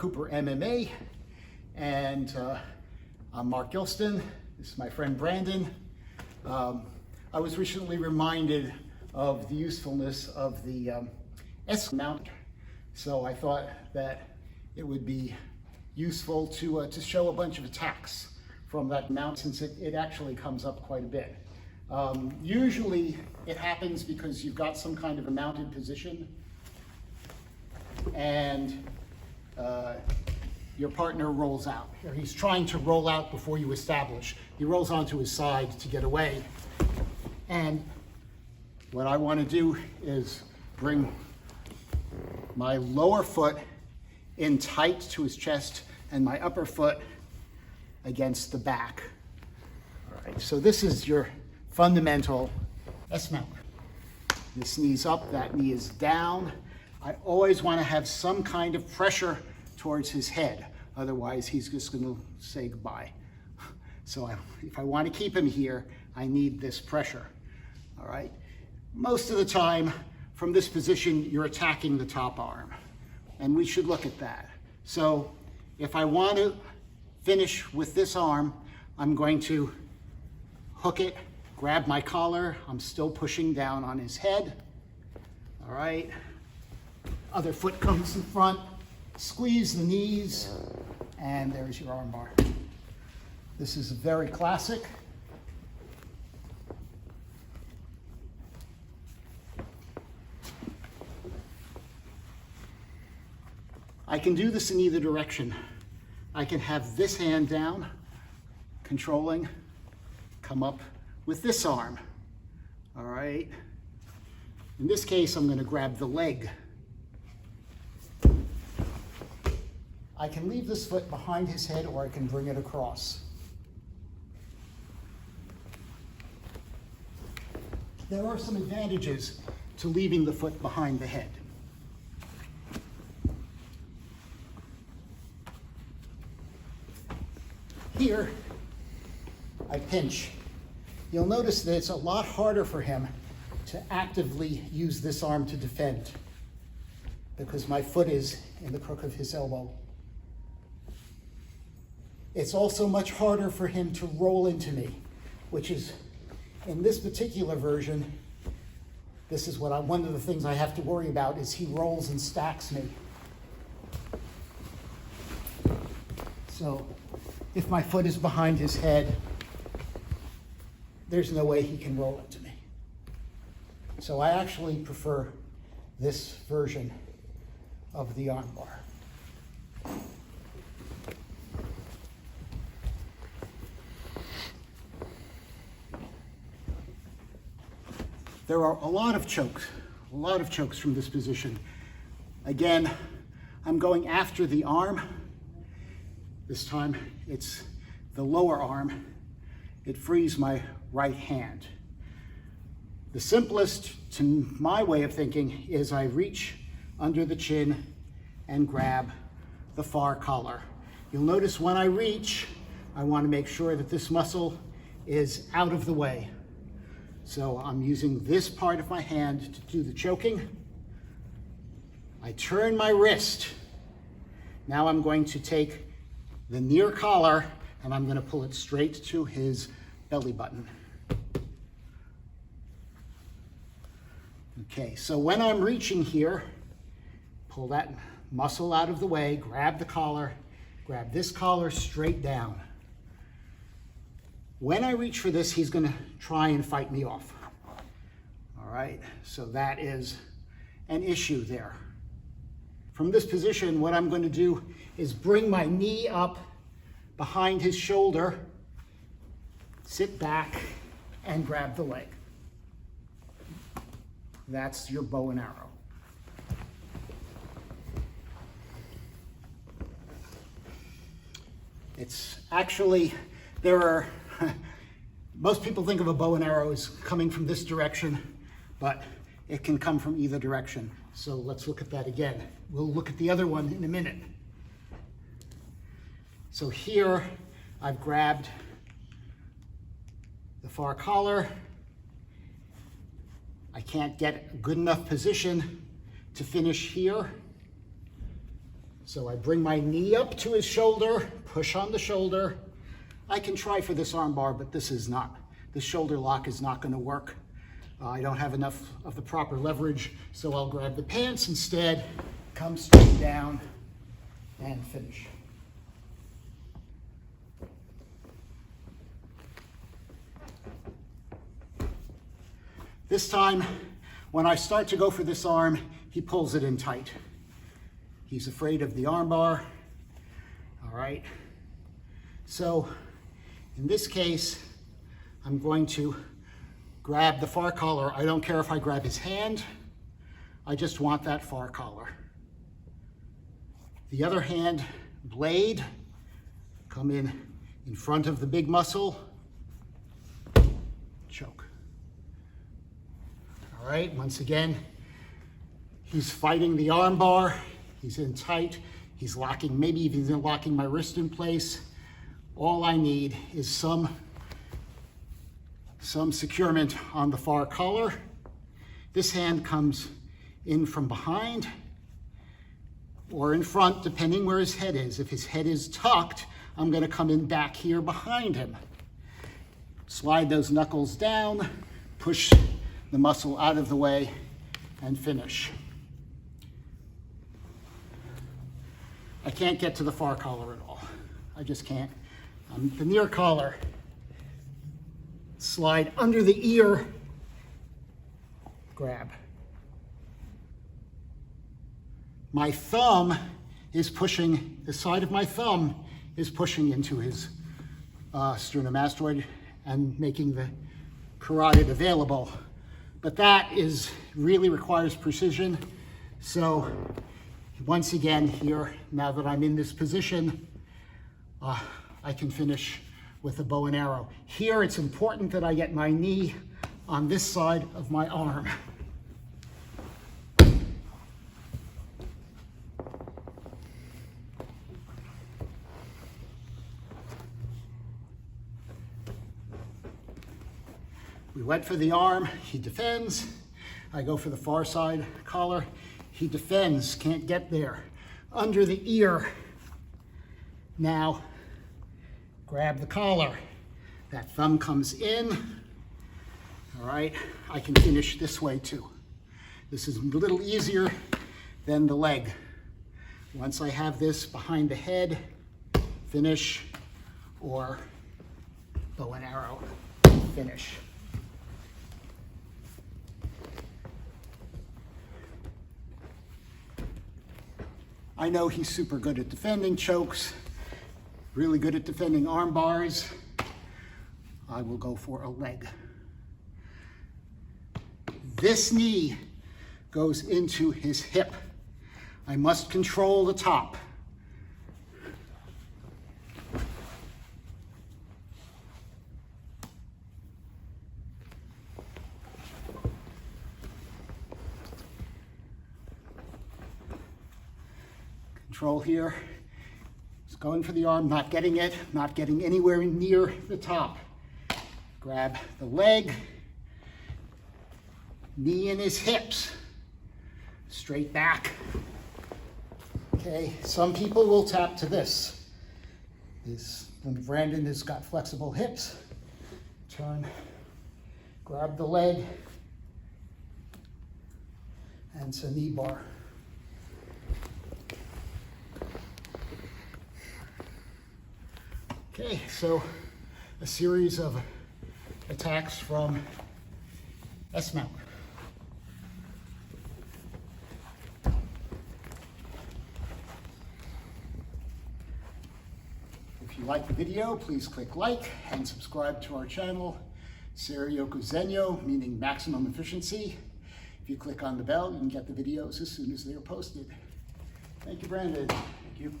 Cooper MMA, and I'm Mark Gilston. This is my friend Brandon. I was recently reminded of the usefulness of the S mount, so I thought that it would be useful to show a bunch of attacks from that mount, since it actually comes up quite a bit. Usually it happens because you've got some kind of a mounted position and your partner rolls out, or he's trying to roll out before you establish. He rolls onto his side to get away. And what I want to do is bring my lower foot in tight to his chest and my upper foot against the back. All right, so this is your fundamental S mount. This knee's up, that knee is down. I always want to have some kind of pressure towards his head. Otherwise, he's just going to say goodbye. So if I want to keep him here, I need this pressure. All right. Most of the time, from this position, you're attacking the top arm. And we should look at that. So if I want to finish with this arm, I'm going to hook it, grab my collar. I'm still pushing down on his head. All right. Other foot comes in front. Squeeze the knees, and there's your armbar. This is very classic. I can do this in either direction. I can have this hand down, controlling, come up with this arm. All right. In this case, I'm going to grab the leg. I can leave this foot behind his head, or I can bring it across. There are some advantages to leaving the foot behind the head. Here, I pinch. You'll notice that it's a lot harder for him to actively use this arm to defend, because my foot is in the crook of his elbow. It's also much harder for him to roll into me, which is, in this particular version, this is one of the things I have to worry about, is he rolls and stacks me. So if my foot is behind his head, there's no way he can roll into me. So I actually prefer this version of the armbar. There are a lot of chokes from this position. Again, I'm going after the arm. This time it's the lower arm. It frees my right hand. The simplest, to my way of thinking, is I reach under the chin and grab the far collar. You'll notice when I reach, I want to make sure that this muscle is out of the way. So I'm using this part of my hand to do the choking. I turn my wrist. Now I'm going to take the near collar and I'm going to pull it straight to his belly button. Okay, so when I'm reaching here, pull that muscle out of the way, grab the collar, grab this collar straight down. When I reach for this, he's going to try and fight me off. All right, so that is an issue there. From this position, what I'm going to do is bring my knee up behind his shoulder, sit back, and grab the leg. That's your bow and arrow. It's actually, most people think of a bow and arrow as coming from this direction, but it can come from either direction. So let's look at that again. We'll look at the other one in a minute. So here I've grabbed the far collar. I can't get a good enough position to finish here. So I bring my knee up to his shoulder, push on the shoulder. I can try for this arm bar, but this shoulder lock is not gonna work. I don't have enough of the proper leverage, so I'll grab the pants instead, come straight down and finish. This time, when I start to go for this arm, he pulls it in tight. He's afraid of the arm bar. All right. So in this case, I'm going to grab the far collar. I don't care if I grab his hand. I just want that far collar. The other hand, blade, come in front of the big muscle, choke. All right, once again, he's fighting the arm bar. He's in tight. He's locking, maybe even locking my wrist in place. All I need is some securement on the far collar. This hand comes in from behind or in front, depending where his head is. If his head is tucked, I'm gonna come in back here behind him. Slide those knuckles down, push the muscle out of the way, and finish. I can't get to the far collar at all. I just can't. The near collar, slide under the ear, grab. My thumb is pushing, the side of my thumb is pushing into his sternomastoid and making the carotid available. But that really requires precision. So once again here, now that I'm in this position, I can finish with a bow and arrow. Here it's important that I get my knee on this side of my arm. We went for the arm, he defends. I go for the far side collar, he defends, can't get there. Under the ear. Now, grab the collar. That thumb comes in. All right, I can finish this way too. This is a little easier than the leg. Once I have this behind the head, finish, or bow and arrow, finish. I know he's super good at defending chokes, really good at defending arm bars. I will go for a leg. This knee goes into his hip. I must control the top. Control here. Just going for the arm, not getting it, not getting anywhere near the top. Grab the leg, knee in his hips, straight back. Okay, some people will tap to this. When Brandon has got flexible hips, turn, grab the leg, and it's a knee bar. Okay, so a series of attacks from S-mount. If you like the video, please click like and subscribe to our channel, Serioku Zenyo, meaning maximum efficiency. If you click on the bell, you can get the videos as soon as they are posted. Thank you, Brandon. Thank you.